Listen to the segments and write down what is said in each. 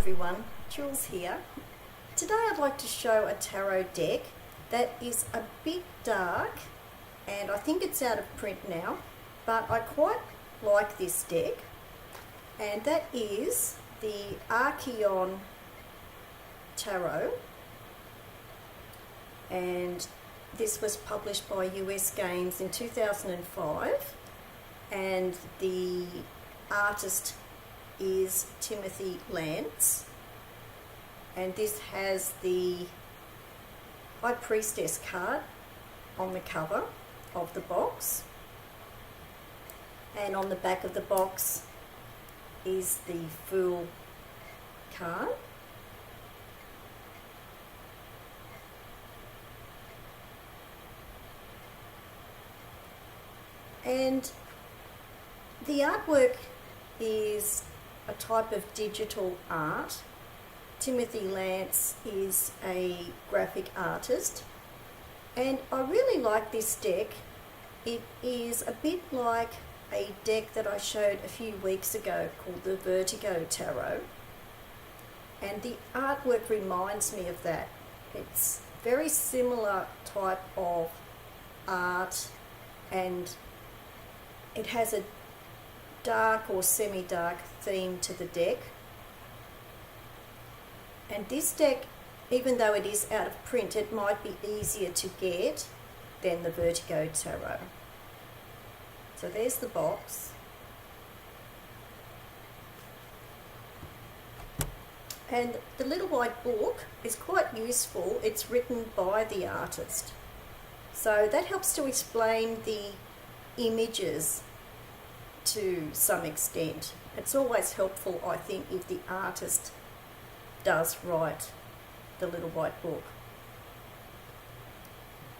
everyone, Jules here. Today I'd like to show a tarot deck that is a bit dark and I think it's out of print now, but I quite like this deck, and that is the Archeon Tarot, and this was published by U.S.Games in 2005, and the artist is Timothy Lantz, and this has the High Priestess card on the cover of the box, and on the back of the box is the Fool card. And the artwork is a type of digital art. Timothy Lantz is a graphic artist, and I really like this deck. It is a bit like a deck that I showed a few weeks ago called the Vertigo Tarot, and the artwork reminds me of that. It's very similar type of art, and it has a dark or semi-dark theme to the deck. And this deck, even though it is out of print, it might be easier to get than the Vertigo Tarot. So there's the box. And the little white book is quite useful. It's written by the artist, so that helps to explain the images to some extent. It's always helpful, I think, if the artist does write the little white book.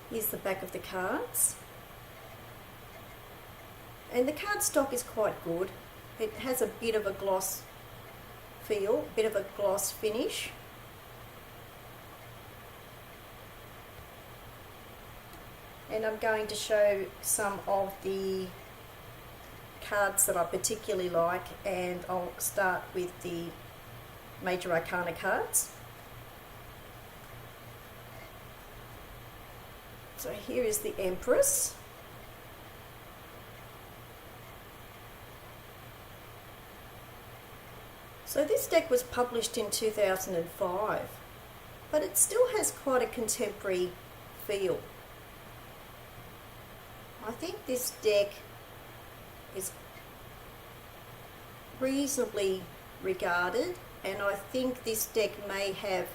Here's the back of the cards, and the cardstock is quite good. It has a bit of a gloss feel, a bit of a gloss finish. And I'm going to show some of the cards that I particularly like, and I'll start with the Major Arcana cards. So here is the Empress. So this deck was published in 2005, but it still has quite a contemporary feel. I think this deck is reasonably regarded, and I think this deck may have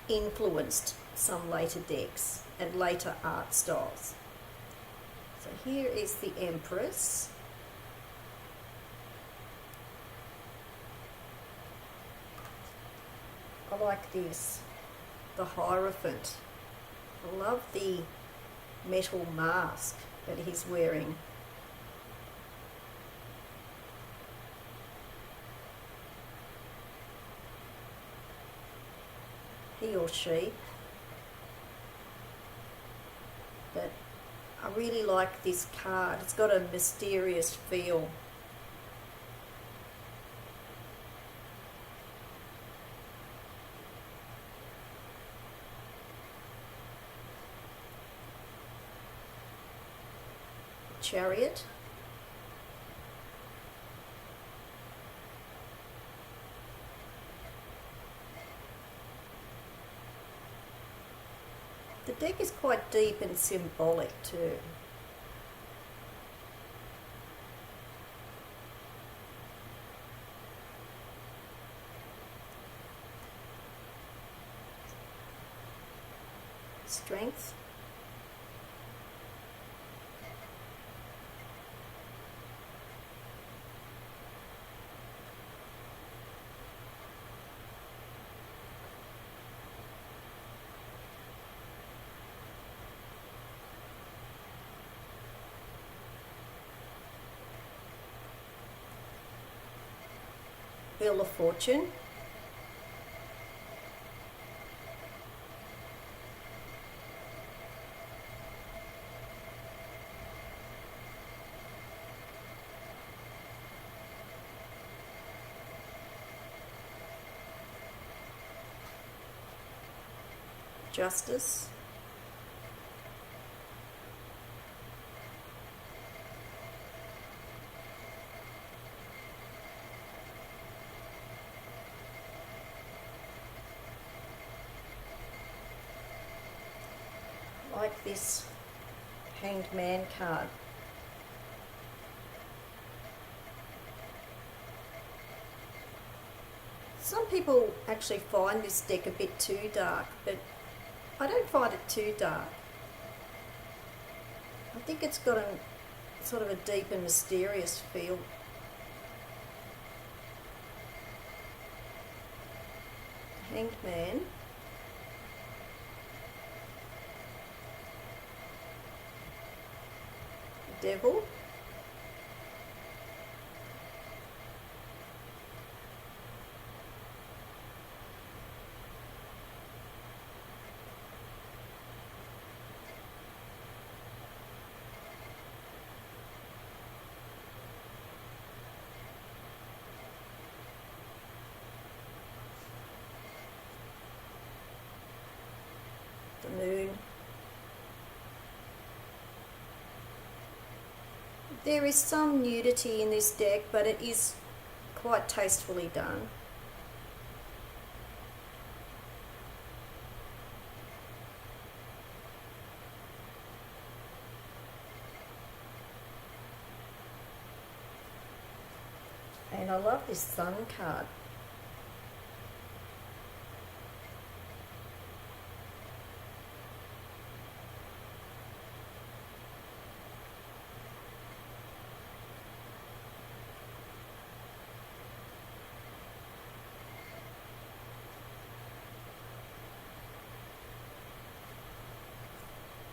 influenced some later decks and later art styles. So here is the Empress. I like this, the Hierophant. I love the metal mask that he's wearing. He or she. But I really like this card. It's got a mysterious feel. Chariot. The deck is quite deep and symbolic too. Strength. Wheel of Fortune. justice. Like this Hanged Man card. Some people actually find this deck a bit too dark, but I don't find it too dark. I think it's got a sort of a deep and mysterious feel. Hanged Man. Devil. The Moon. There is some nudity in this deck, but it is quite tastefully done. And I love this Sun card.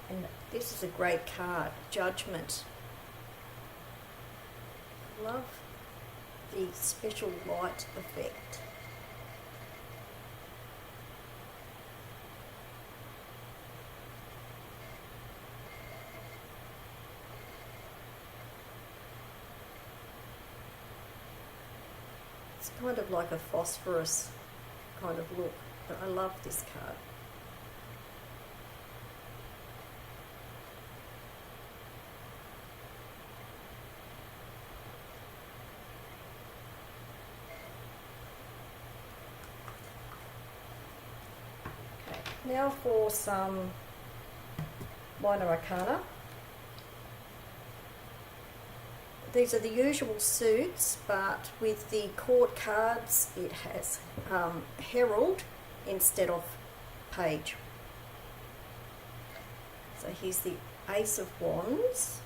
And this is a great card, Judgment. I love the special light effect. It's kind of like a phosphorus kind of look, but I love this card. Now for some minor arcana. These are the usual suits, but with the court cards it has herald instead of page. So here's the Ace of Wands.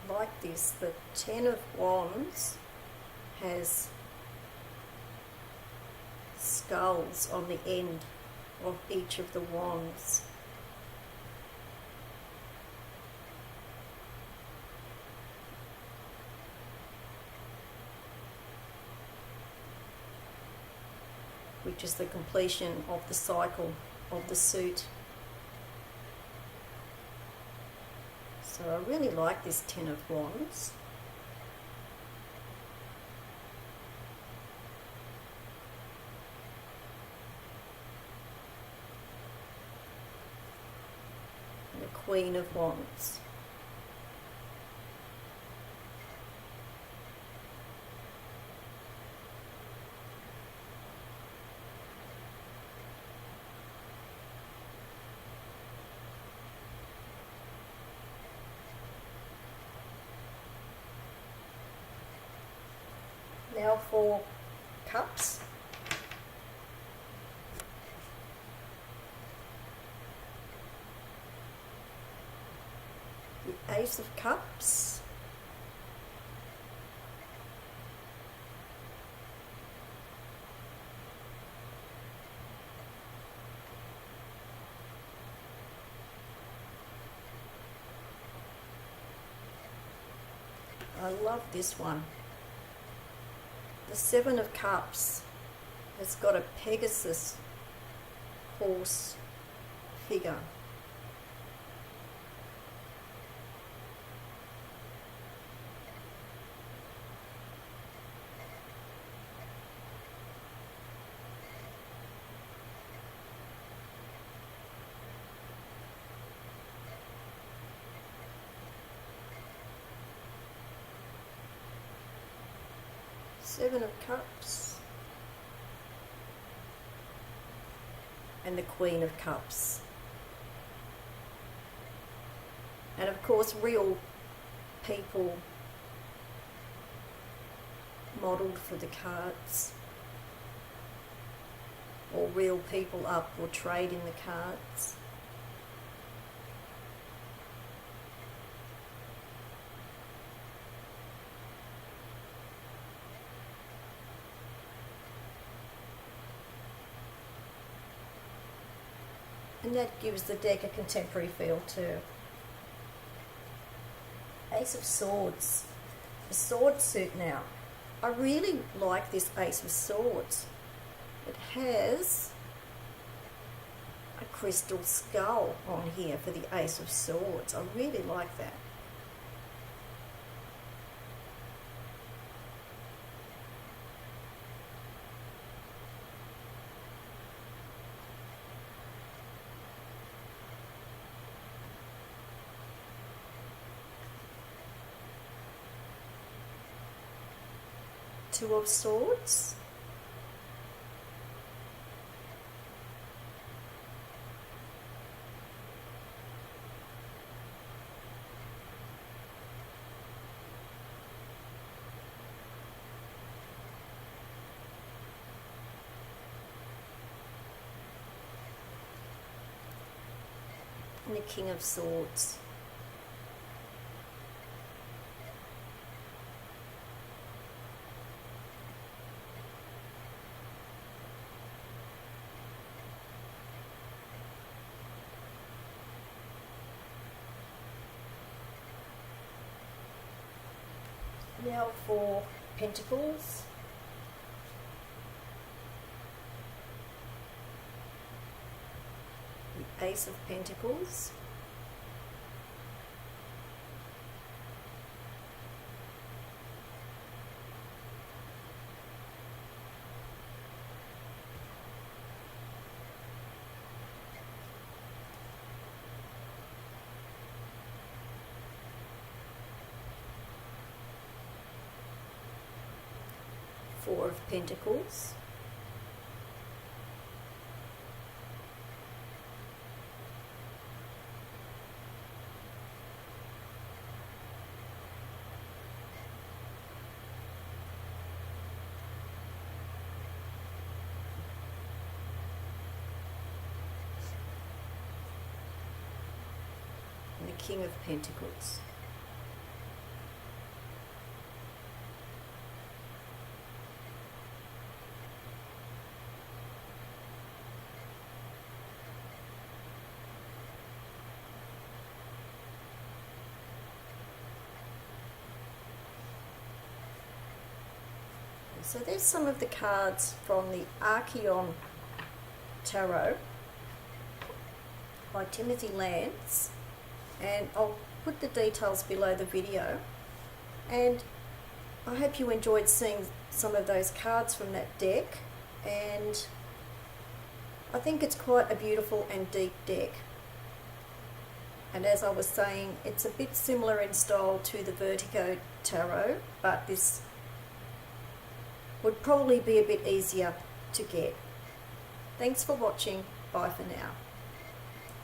Like this, the Ten of Wands has skulls on the end of each of the wands. Which is the completion of the cycle of the suit. So I really like this Ten of Wands. And the Queen of Wands. Now for cups. The Ace of Cups. I love this one. The Seven of Cups has got a Pegasus horse figure. Seven of Cups and the Queen of Cups. And of course real people modelled for the cards, or real people are portrayed in the cards. And that gives the deck a contemporary feel too. Ace of Swords. A sword suit now. I really like this Ace of Swords. It has a crystal skull on here for the Ace of Swords. I really like that. Two of Swords. And the King of Swords. Now for Pentacles. The Ace of Pentacles. Four of Pentacles. And the King of Pentacles. So there's some of the cards from the Archeon Tarot by Timothy Lantz, and I'll put the details below the video. And I hope you enjoyed seeing some of those cards from that deck, and I think it's quite a beautiful and deep deck. And as I was saying, it's a bit similar in style to the Vertigo Tarot, but this would probably be a bit easier to get. Thanks for watching. Bye for now.